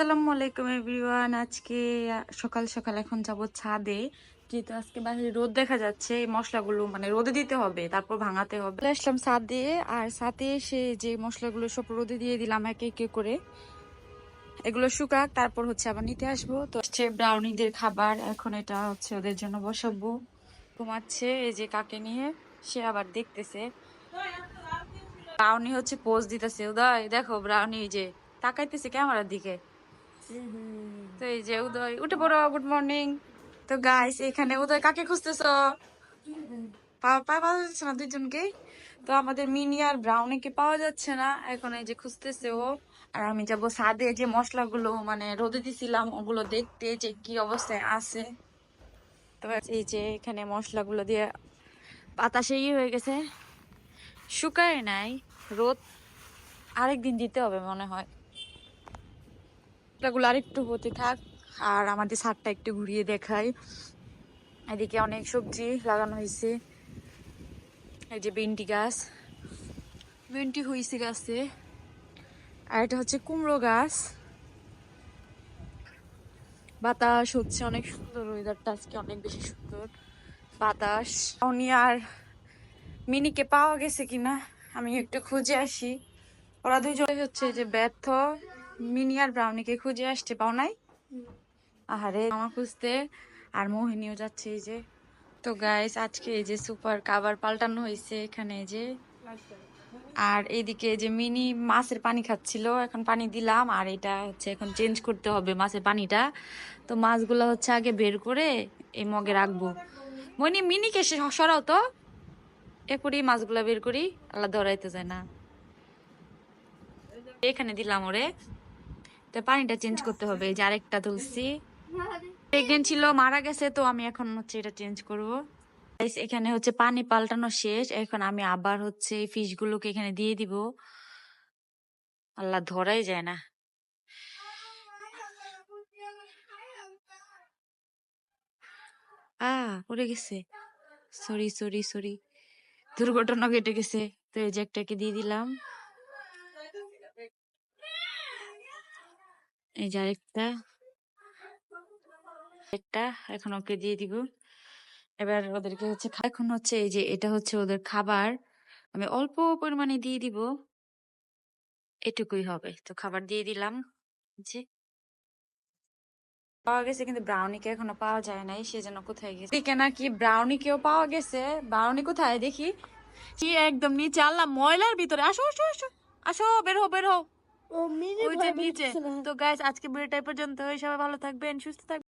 আসসালামু আলাইকুম এভরিওয়ান। আজকে সকাল সকাল এখন যাব ছাদে, যেহেতু আজকে বাইরে রোদ দেখা যাচ্ছে। এই মশলাগুলো মানে রোদে দিতে হবে, তারপর ভাঙাতে হবে। চলে আসলাম ছাদে, আর সাথে এসে যে মশলাগুলো সব রোদে দিয়ে দিলাম একে একে করে। এগুলো শুকাক, তারপর হচ্ছে আবার নিতে আসবো। তো হচ্ছে ব্রাউনিদের খাবার, এখন এটা হচ্ছে ওদের জন্য বসাবো। ঘুমাচ্ছে এই যে কাকে নিয়ে, সে আবার দেখতেছে। ব্রাউনি হচ্ছে পোজ দিতেছে। উদয় দেখো, ব্রাউনি এই যে তাকাইতেছে ক্যামেরার দিকে। তো এই যে উদয় উঠে পড়ো, গুড মর্নিং। তো গাইস, এখানে উদয় কাকে খুঁজতেছো? পাওয়া যাচ্ছে না দুইজনকেই। তো আমাদের মিনি আর ব্রাউনিকে পাওয়া যাচ্ছে না, এখন এই যে খুঁজতেছে ও। আর আমি যাবো ছাদে, যে মশলাগুলো মানে রোদে দিছিলাম ওগুলো দেখতে, যে কি অবস্থায় আছে। তো এই যে এখানে মশলাগুলো দিয়ে বাতাসে হয়ে গেছে, শুকায় নাই। রোদ আরেকদিন দিতে হবে মনে হয়। মশলাগুলো আরেকটু হতে থাক, আর আমাদের ছাদটা একটু ঘুরিয়ে দেখাই। এদিকে অনেক সবজি লাগানো হয়েছে। এই যে ভেন্ডি গাছ, ভেন্ডি হয়েছে গাছে। আর এটা হচ্ছে কুমড়ো গাছ। বাতাস হচ্ছে, অনেক সুন্দর ওয়েদারটা আজকে, অনেক বেশি সুন্দর বাতাস। উনি আর মিনিকে পাওয়া গেছে কিনা আমি একটু খুঁজে আসি। ওরা দুজন হচ্ছে যে ব্যর্থ, মিনি আর ব্রাউনিকে খুঁজে আসছে, পাও নাই। আহারে, আমার খুঁজতে। আর মোহিনীও যাচ্ছে এই যে। তো গাইস, আজকে এই যে সুপার কাভার পাল্টানো হয়েছে এখানে, এই যে। আর এইদিকে এই যে মিনি মাছের পানি খাচ্ছিল, এখন পানি দিলাম। আর এটা হচ্ছে এখন চেঞ্জ করতে হবে মাছের পানিটা। তো মাছগুলো হচ্ছে আগে বের করে এই মগে রাখবো। মিনিকে সরাও তো, এরপরই মাছগুলা বের করি, আল্লাহ ধরাইতে যায় না। এখানে দিলাম ওরে। তো পানিটা চেঞ্জ করতে হবে। এই যে আরেকটা তুলসি প্রেগনেন্ট ছিল, মারা গেছে, তো আমি এখন হচ্ছে এটা চেঞ্জ করব। Guys, এখানে হচ্ছে পানি পাল্টানো শেষ, এখন আমি আবার হচ্ছে এই ফিশ গুলোকে এখানে দিয়ে দিব। আল্লাহ ধরাই যায় না। পড়ে গেছে। সরি সরি সরি, দুর্ঘটনা ঘটে গেছে। তো এই যে একটাকে দিয়ে দিলাম, এই যে আরেকটা, একটা এখন ওকে দিয়ে দিব। এবার ওদেরকে হচ্ছে এখন হচ্ছে এই যে এটা হচ্ছে ওদের খাবার, আমি অল্প পরিমাণে দিয়ে দিব, এটুকুই হবে। তো খাবার দিয়ে দিলাম। জি, পাওয়া গেছে, কিন্তু ব্রাউনিকে এখনো পাওয়া যায় নাই, সেজন্য কোথায় গেছে এদিকে নাকি ব্রাউনিকেও পাওয়া গেছে। ব্রাউনি কোথায় দেখি? কি একদম নিচে, আল্লাহ ময়লার ভিতরে। আসো আসো আসো আসো, বের হও বের হও। ওই যে নিচে। তো গাইস, আজকে ভিডিওটা এই পর্যন্ত। সবাই ভালো থাকবেন, সুস্থ থাকবেন।